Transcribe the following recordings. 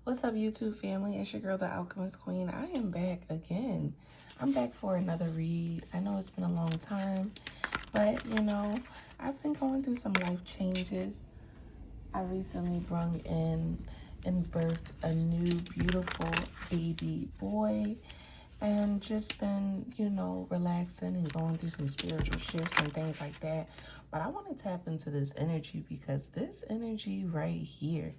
What's up, YouTube family? It's your girl, the Alchemist Queen. I am back again. I'm back for another read. I know it's been a long time, but I've been going through some life changes. I recently brung in and birthed a new beautiful baby boy, and just been, relaxing and going through some spiritual shifts and things like that. But I want to tap into this energy because this energy right here,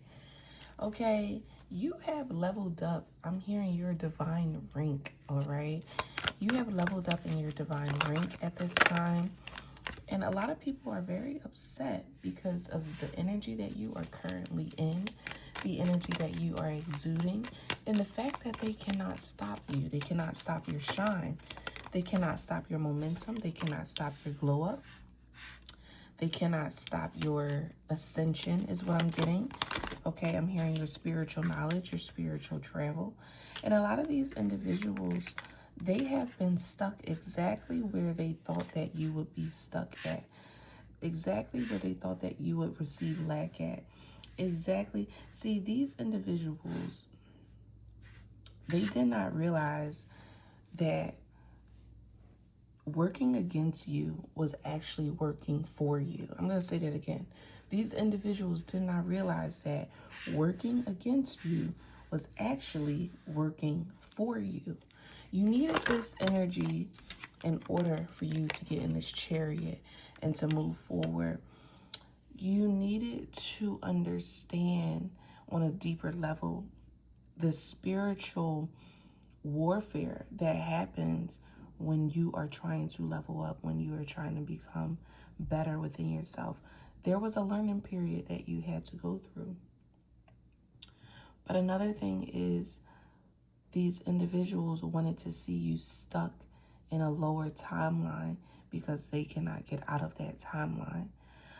okay, you have leveled up. I'm hearing your divine rank, all right? You have leveled up in your divine rank at this time. And a lot of people are very upset because of the energy that you are currently in, the energy that you are exuding, and the fact that they cannot stop you. They cannot stop your shine. They cannot stop your momentum. They cannot stop your glow up. They cannot stop your ascension is what I'm getting. Okay, I'm hearing your spiritual knowledge, your spiritual travel. And a lot of these individuals, they have been stuck exactly where they thought that you would be stuck at. Exactly where they thought that you would receive lack at. Exactly. See, these individuals, they did not realize that working against you was actually working for you. I'm going to say that again. These individuals did not realize that working against you was actually working for you. You needed this energy in order for you to get in this chariot and to move forward. You needed to understand on a deeper level the spiritual warfare that happens when you are trying to level up, when you are trying to become better within yourself. There was a learning period that you had to go through. But another thing is, these individuals wanted to see you stuck in a lower timeline because they cannot get out of that timeline.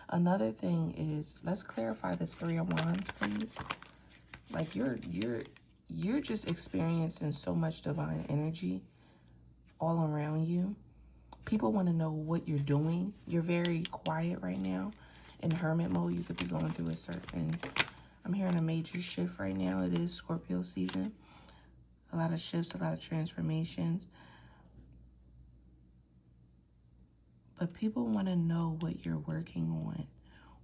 Another thing is, let's clarify this Three of Wands, please. Like you're just experiencing so much divine energy all around you. People want to know what you're doing. You're very quiet right now. In hermit mode, you could be going through a certain, I'm hearing a major shift right now. It is Scorpio season. A lot of shifts, a lot of transformations. But people want to know what you're working on,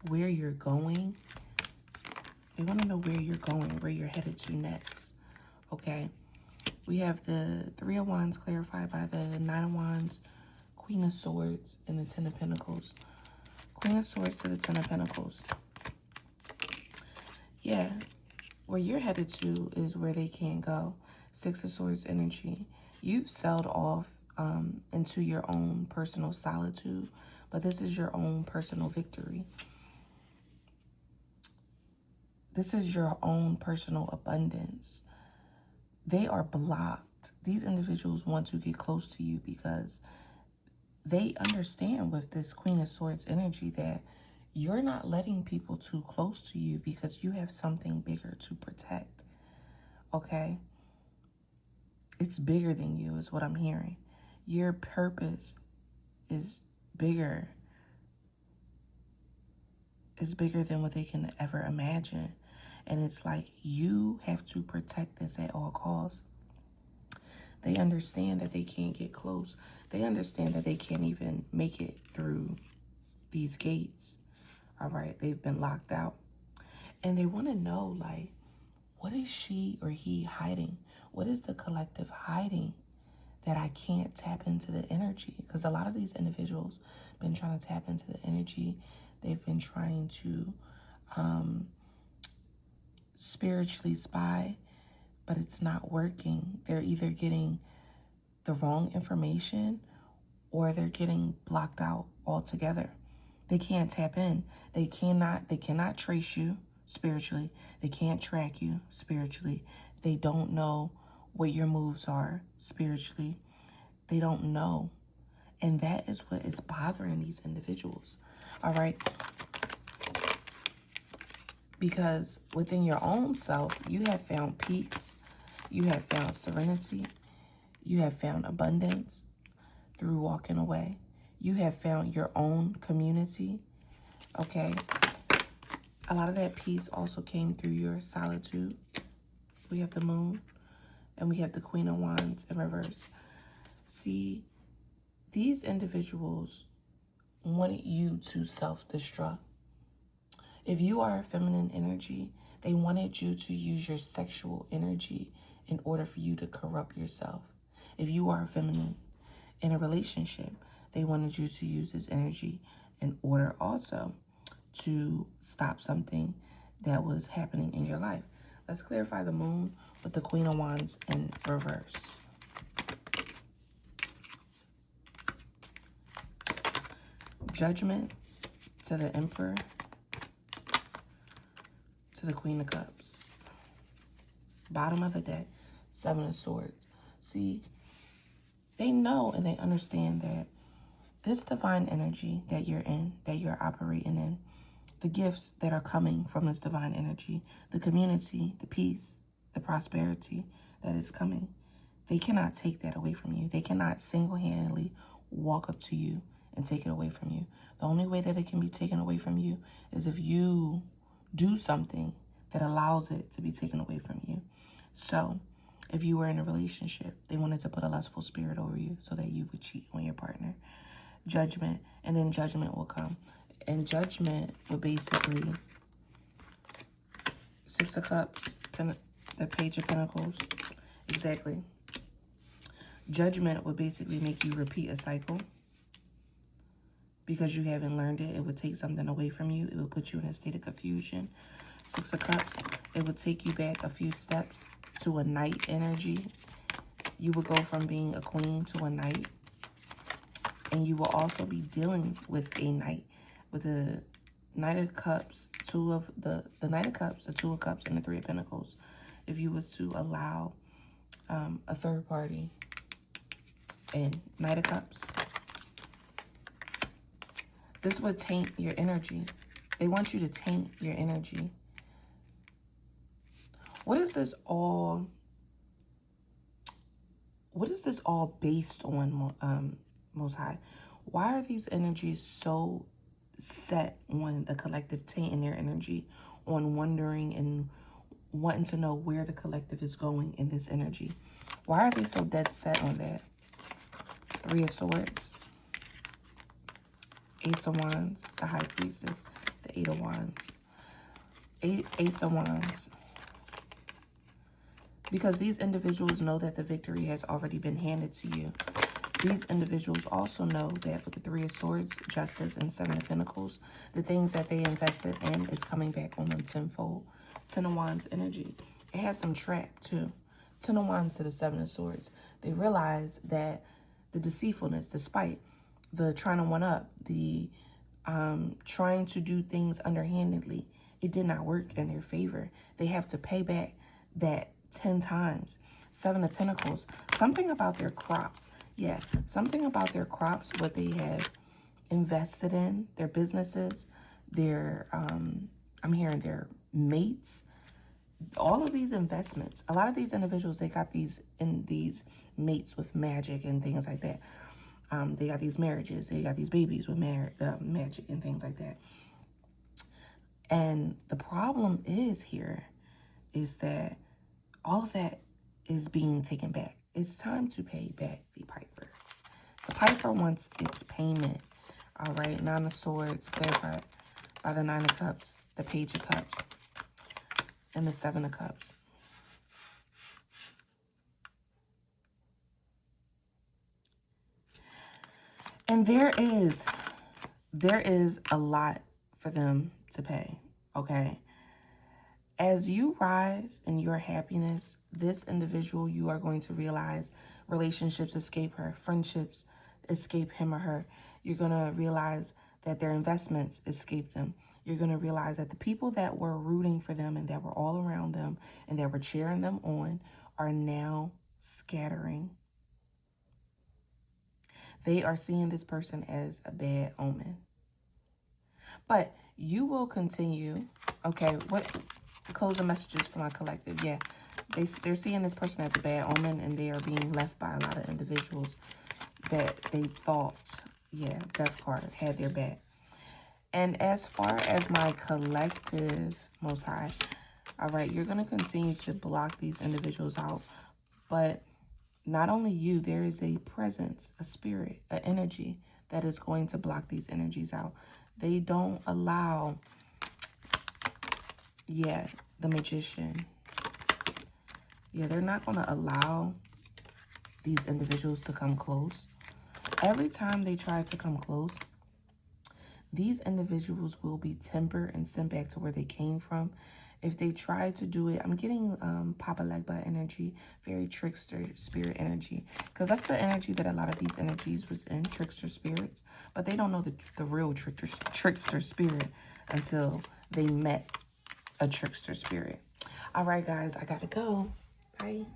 where you're going. They want to know where you're going, where you're headed to next. Okay? We have the Three of Wands clarified by the Nine of Wands, Queen of Swords, and the Ten of Pentacles. Queen of Swords to the Ten of Pentacles. Yeah, where you're headed to is where they can't go. Six of Swords energy. You've sailed off into your own personal solitude, but this is your own personal victory. This is your own personal abundance. They are blocked. These individuals want to get close to you because they understand with this Queen of Swords energy that you're not letting people too close to you because you have something bigger to protect. Okay? It's bigger than you is what I'm hearing. Your purpose is bigger. It's bigger than what they can ever imagine. And it's like you have to protect this at all costs. They understand that they can't get close. They understand that they can't even make it through these gates. All right, they've been locked out. And they want to know, like, what is she or he hiding? What is the collective hiding that I can't tap into the energy? Because a lot of these individuals have been trying to tap into the energy. They've been trying to spiritually spy, but it's not working. They're either getting the wrong information or they're getting blocked out altogether. They can't tap in. They cannot trace you spiritually. They can't track you spiritually. They don't know what your moves are spiritually. They don't know. And that is what is bothering these individuals. All right. Because within your own self, you have found peace. You have found serenity. You have found abundance through walking away. You have found your own community. Okay. A lot of that peace also came through your solitude. We have the Moon, and we have the Queen of Wands in reverse. See, these individuals wanted you to self-destruct. If you are a feminine energy, they wanted you to use your sexual energy in order for you to corrupt yourself. If you are a feminine in a relationship, they wanted you to use this energy in order also to stop something that was happening in your life. Let's clarify the Moon with the Queen of Wands in reverse. Judgment to the Emperor, to the Queen of Cups. Bottom of the deck, Seven of Swords. See, they know and they understand that this divine energy that you're in, that you're operating in, the gifts that are coming from this divine energy, the community, the peace, the prosperity that is coming, they cannot take that away from you. They cannot single-handedly walk up to you and take it away from you. The only way that it can be taken away from you is if you do something that allows it to be taken away from you. So if you were in a relationship, they wanted to put a lustful spirit over you so that you would cheat on your partner. Judgment, and then judgment will come. And judgment will basically, Six of Cups, the Page of Pentacles, exactly. Judgment would basically make you repeat a cycle because you haven't learned it. It would take something away from you. It would put you in a state of confusion. Six of Cups, it would take you back a few steps to a knight energy. You would go from being a queen to a knight. And you will also be dealing with a knight. With the Knight of Cups, the Knight of Cups, the Two of Cups, and the Three of Pentacles. If you was to allow a third party in Knight of Cups, this would taint your energy. They want you to taint your energy. What is this all based on, Most High? Why are these energies so set on the collective tainting their energy, on wondering and wanting to know where the collective is going in this energy? Why are they so dead set on that? Three of Swords, Ace of Wands, the High Priestess, the Eight of Wands, Ace of Wands. Because these individuals know that the victory has already been handed to you. These individuals also know that with the Three of Swords, Justice, and Seven of Pentacles, the things that they invested in is coming back on them tenfold. Ten of Wands energy. It has them trapped too. Ten of Wands to the Seven of Swords. They realize that the deceitfulness, the spite, the trying to one-up, the trying to do things underhandedly, it did not work in their favor. They have to pay back that 10 times. Seven of Pentacles. Something about their crops. Yeah, something about their crops, what they have invested in, their businesses, their, I'm hearing their mates, all of these investments. A lot of these individuals, they got these mates with magic and things like that. They got these marriages, they got these babies with magic and things like that. And the problem is that all of that is being taken back. It's time to pay back the Piper. The Piper wants its payment. All right, Nine of Swords, clarified by the Nine of Cups, the Page of Cups, and the Seven of Cups. And there is a lot for them to pay, okay? As you rise in your happiness, this individual, you are going to realize relationships escape her, friendships escape him or her. You're going to realize that their investments escape them. You're going to realize that the people that were rooting for them and that were all around them and that were cheering them on are now scattering. They are seeing this person as a bad omen. But you will continue, okay, closing messages for my collective. Yeah, they're seeing this person as a bad omen, and they are being left by a lot of individuals that they thought, yeah, Death card had their back. And as far as my collective, Most High, All right, you're going to continue to block these individuals out. But not only you, there is a presence, a spirit, an energy that is going to block these energies out. They don't allow, yeah, the Magician. Yeah, they're not going to allow these individuals to come close. Every time they try to come close, these individuals will be tempered and sent back to where they came from. If they try to do it, I'm getting Papa Legba energy, very trickster spirit energy. Because that's the energy that a lot of these energies was in, trickster spirits. But they don't know the real trickster spirit until they met a trickster spirit. All right, guys, I got to go. Bye.